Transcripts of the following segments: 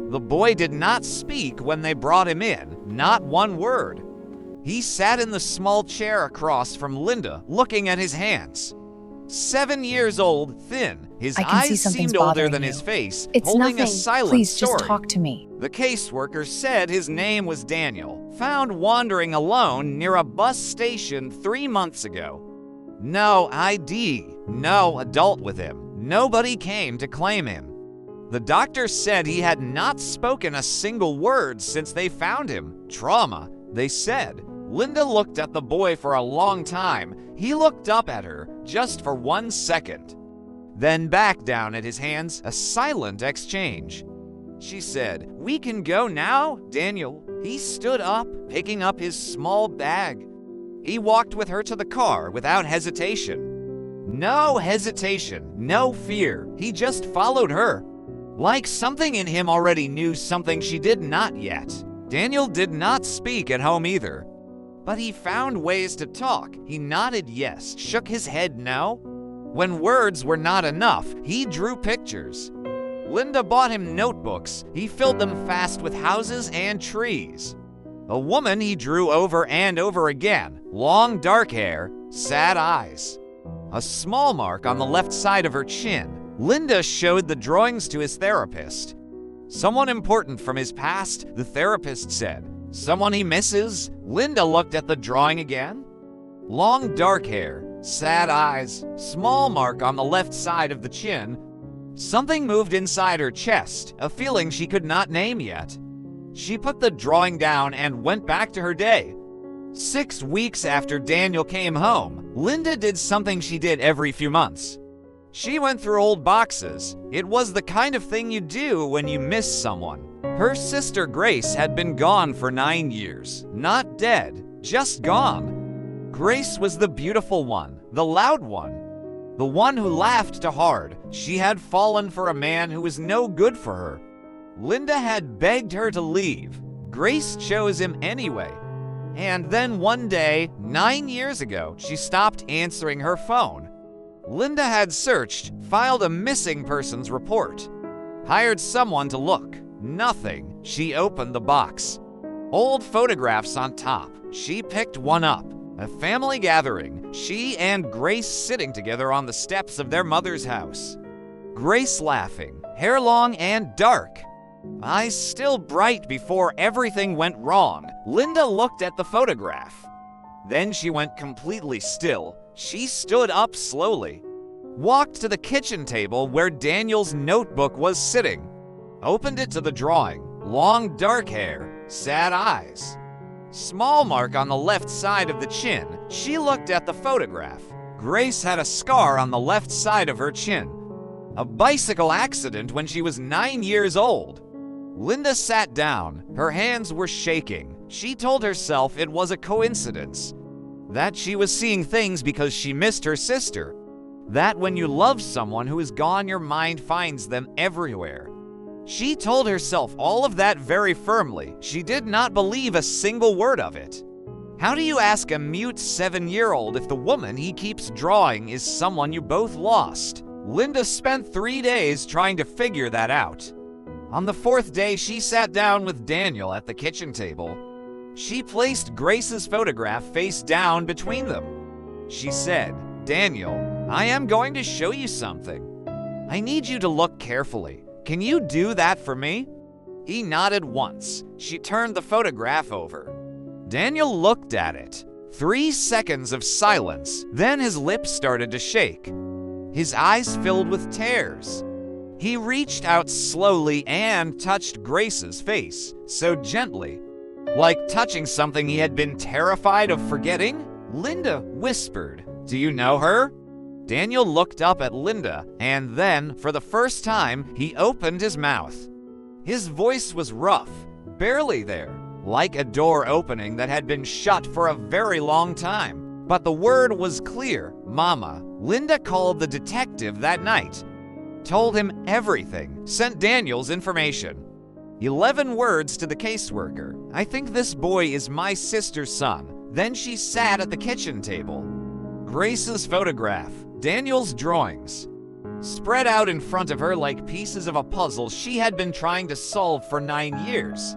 The boy did not speak when they brought him in, not one word. He sat in the small chair across from Linda, looking at his hands. 7 years old, thin, his eyes seemed older than his face, holding a silent story. Please just talk to me. The caseworker said his name was Daniel, found wandering alone near a bus station 3 months ago. No ID, no adult with him. Nobody came to claim him. The doctor said he had not spoken a single word since they found him. Trauma, they said. Linda looked at the boy for a long time. He looked up at her just for 1 second. Then back down at his hands, a silent exchange. She said, "We can go now, Daniel." He stood up, picking up his small bag. He walked with her to the car without hesitation. No hesitation, no fear. He just followed her. Like something in him already knew something she did not yet. Daniel did not speak at home either. But he found ways to talk. He nodded yes, shook his head no. When words were not enough, he drew pictures. Linda bought him notebooks. He filled them fast with houses and trees. A woman he drew over and over again. Long dark hair, sad eyes. A small mark on the left side of her chin. Linda showed the drawings to his therapist. Someone important from his past, the therapist said. Someone he misses? Linda looked at the drawing again. Long dark hair, sad eyes, small mark on the left side of the chin. Something moved inside her chest, a feeling she could not name yet. She put the drawing down and went back to her day. 6 weeks after Daniel came home, Linda did something she did every few months. She went through old boxes. It was the kind of thing you do when you miss someone. Her sister Grace had been gone for 9 years. Not dead, just gone. Grace was the beautiful one, the loud one. The one who laughed too hard. She had fallen for a man who was no good for her. Linda had begged her to leave. Grace chose him anyway. And then one day, 9 years ago, she stopped answering her phone. Linda had searched, filed a missing persons report, hired someone to look. Nothing. She opened the box. Old photographs on top. She picked one up. A family gathering. She and Grace sitting together on the steps of their mother's house. Grace laughing, hair long and dark. Eyes still bright before everything went wrong. Linda looked at the photograph. Then she went completely still. She stood up slowly, walked to the kitchen table where Daniel's notebook was sitting, opened it to the drawing. Long dark hair, sad eyes, small mark on the left side of the chin. She looked at the photograph. Grace had a scar on the left side of her chin. A bicycle accident when she was 9 years old. Linda sat down. Her hands were shaking. She told herself it was a coincidence, that she was seeing things because she missed her sister, that when you love someone who is gone, your mind finds them everywhere. She told herself all of that very firmly. She did not believe a single word of it. How do you ask a mute 7-year-old if the woman he keeps drawing is someone you both lost? Linda spent 3 days trying to figure that out. On the 4th day, she sat down with Daniel at the kitchen table. She placed Grace's photograph face down between them. She said, "Daniel, I am going to show you something. I need you to look carefully. Can you do that for me?" He nodded once. She turned the photograph over. Daniel looked at it. 3 seconds of silence. Then his lips started to shake. His eyes filled with tears. He reached out slowly and touched Grace's face, so gently, like touching something he had been terrified of forgetting. Linda whispered, "Do you know her?" Daniel looked up at Linda, and then, for the first time, he opened his mouth. His voice was rough, barely there, like a door opening that had been shut for a very long time. But the word was clear, "Mama." Linda called the detective that night, told him everything, sent Daniel's information. 11 words to the caseworker. "I think this boy is my sister's son." Then she sat at the kitchen table. Grace's photograph, Daniel's drawings. spread out in front of her like pieces of a puzzle she had been trying to solve for 9 years.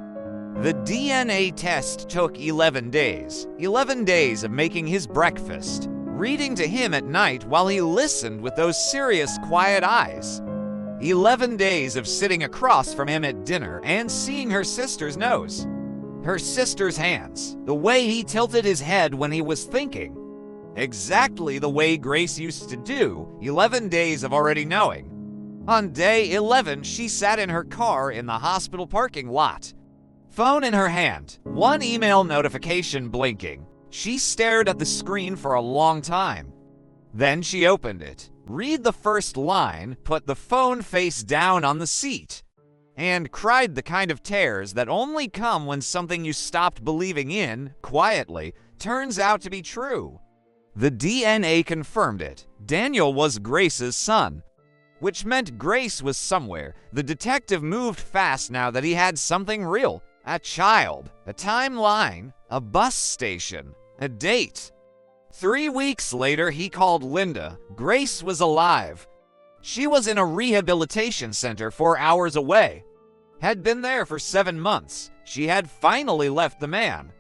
The DNA test took 11 days. 11 days of making his breakfast, reading to him at night while he listened with those serious, quiet eyes. 11 days of sitting across from him at dinner and seeing her sister's nose, her sister's hands, the way he tilted his head when he was thinking. Exactly the way Grace used to do, 11 days of already knowing. On day 11, she sat in her car in the hospital parking lot. Phone in her hand, one email notification blinking. She stared at the screen for a long time. Then she opened it, read the first line, put the phone face down on the seat, and cried the kind of tears that only come when something you stopped believing in, quietly, turns out to be true. The DNA confirmed it. Daniel was Grace's son, which meant Grace was somewhere. The detective moved fast now that he had something real. A child, a timeline, a bus station, a date. 3 weeks later, he called Linda. Grace was alive. She was in a rehabilitation center 4 hours away. Had been there for 7 months. She had finally left the man.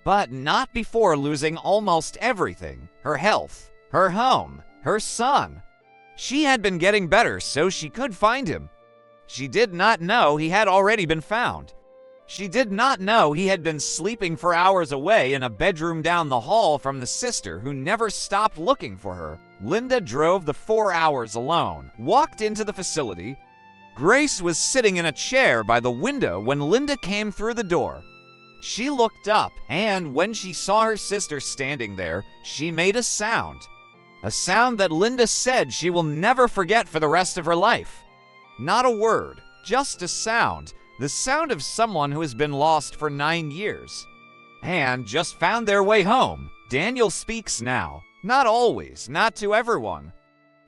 But not before losing almost everything. Her health, her home, her son. She had been getting better so she could find him. She did not know he had already been found. She did not know he had been sleeping for hours away in a bedroom down the hall from the sister who never stopped looking for her. Linda drove the 4 hours alone, walked into the facility. Grace was sitting in a chair by the window when Linda came through the door. She looked up, and when she saw her sister standing there, she made a sound. A sound that Linda said she will never forget for the rest of her life. Not a word, just a sound. The sound of someone who has been lost for 9 years and just found their way home. Daniel speaks now. Not always, not to everyone.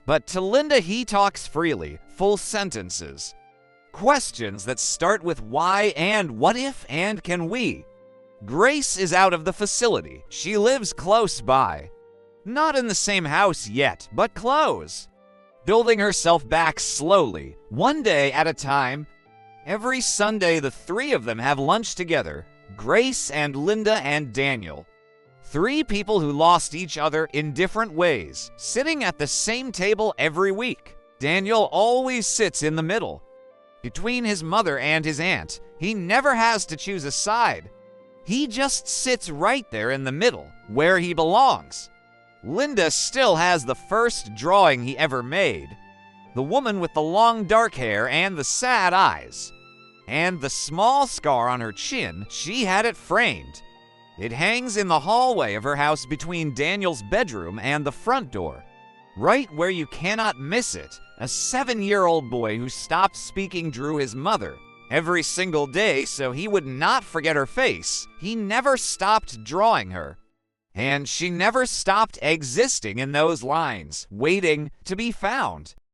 But to Linda he talks freely, full sentences. Questions that start with why and what if and can we. Grace is out of the facility. She lives close by. Not in the same house yet, but close. Building herself back slowly, one day at a time. Every Sunday, the 3 of them have lunch together, Grace and Linda and Daniel. 3 people who lost each other in different ways, sitting at the same table every week. Daniel always sits in the middle, between his mother and his aunt. He never has to choose a side. He just sits right there in the middle, where he belongs. Linda still has the first drawing he ever made. The woman with the long dark hair and the sad eyes. And the small scar on her chin, she had it framed. It hangs in the hallway of her house between Daniel's bedroom and the front door. Right where you cannot miss it, a 7-year-old boy who stopped speaking drew his mother every single day so he would not forget her face. He never stopped drawing her. And she never stopped existing in those lines, waiting to be found.